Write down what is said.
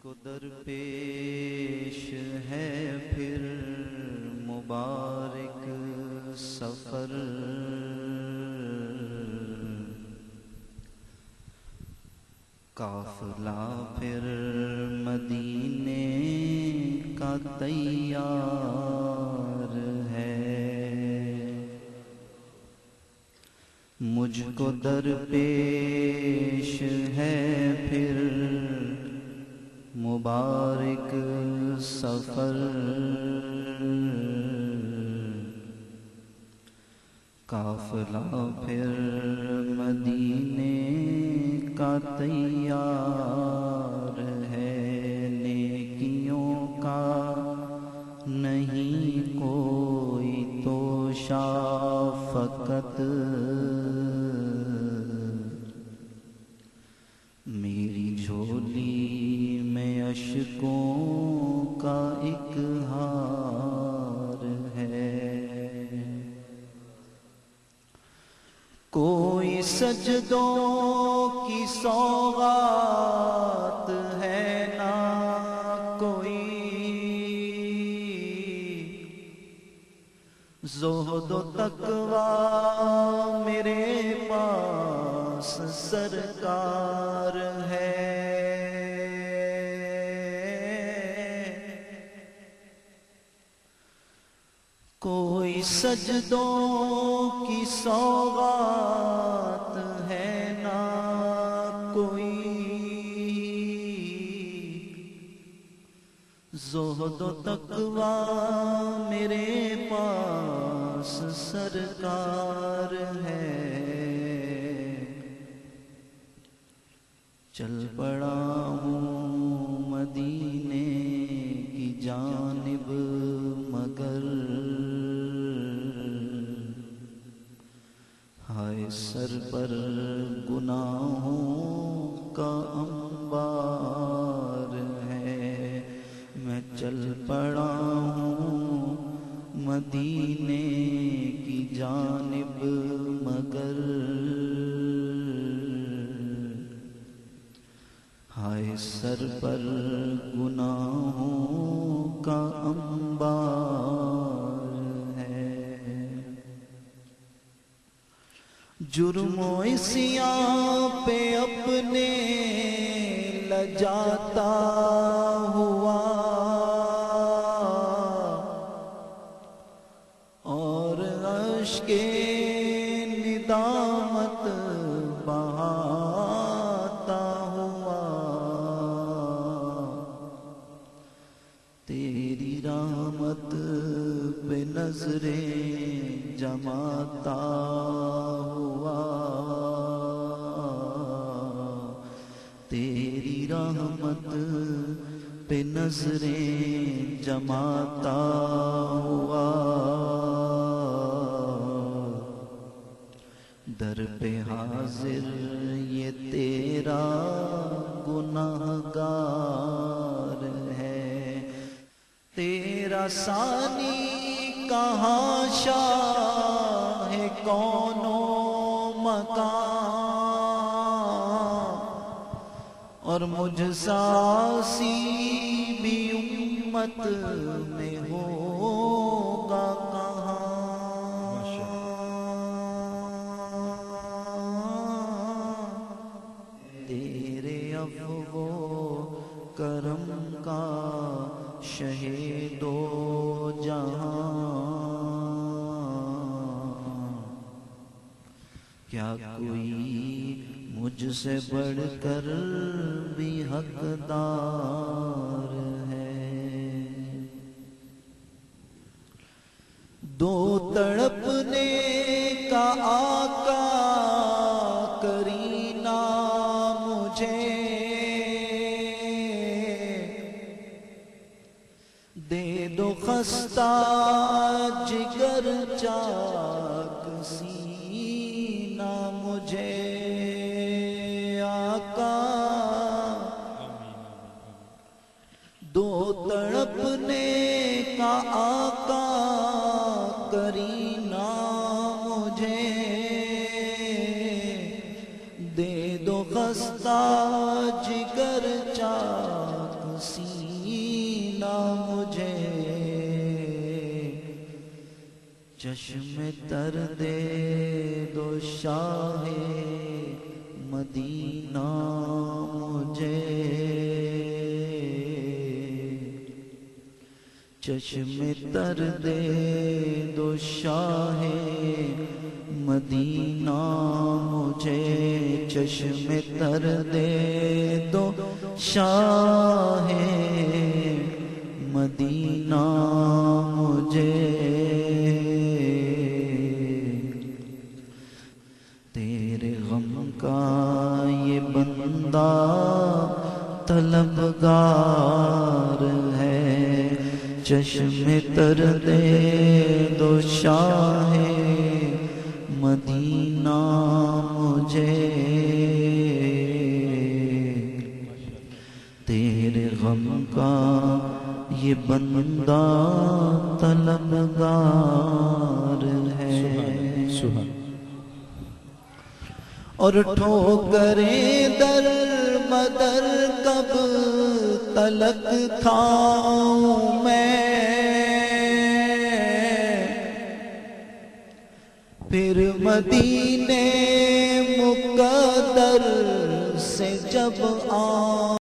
کو درپیش ہے پھر مبارک سفر، قافلہ پھر مدینے کا تیار ہے، مجھ کو درپیش ہے پھر مبارک سفر، قافلہ پھر مدینے کا تیار ہے، نیکیوں کا نہیں کوئی توشا فقط میری جھولی میں اشکوں کا ایک ہار ہے، کوئی سجدوں کی سوغات ہے نہ کوئی، زہد و تقویٰ میرے پاس سرکار ہے، کوئی سجدوں کی سوغات ہے نہ کوئی، زہد و تقویٰ میرے پاس سرکار ہے، چل پڑا ہوں مدینے کی جانب مگر ہائے سر پر گناہوں کا انبار ہے، میں چل پڑا ہوں مدینے کی جانب مگر ہائے سر پر گناہوں کا انبار ہے، جرم و عصیاں پہ اپنے لجاتا ہوا اور اشک ندامت بہاتا ہوا، تیری رحمت پہ نظریں جماتا ہوا، تیری رحمت پہ نظریں جماتا ہوا، در پہ حاضر یہ تیرا گناہگار ہے، تیرا ثانی کہاں شاہ کون و مکان، اور مجھ ساسی بھی امت میں ہوگا کہاں، تیرے عفو و کرم کا شہید و جہاں، کیا کوئی مجھ سے بڑھ کر بھی حقدار ہے، دو تڑپنے کا آقا کرینا مجھے، دے دو خستہ جگر چاک سینہ مجھے آقا، دو تڑپنے کا آقا کرینا مجھے، دے دو خستہ جگر چاک چشم تر دے دو شاہ مدینہ مجھے، چشم تر دے دو شاہ مدینہ مجھے، چشم تر دے دو شاہ مدینہ مجھے، تیرے غم کا یہ بندہ طلبگار ہے، چشم تر دے دو شاہ مدینہ مجھے، تیرے غم کا یہ بندہ طلبگار ہے، اور ٹھوکریں در بدر کب تلک کھاؤں میں، پھر مدینے مقدر سے جب آؤں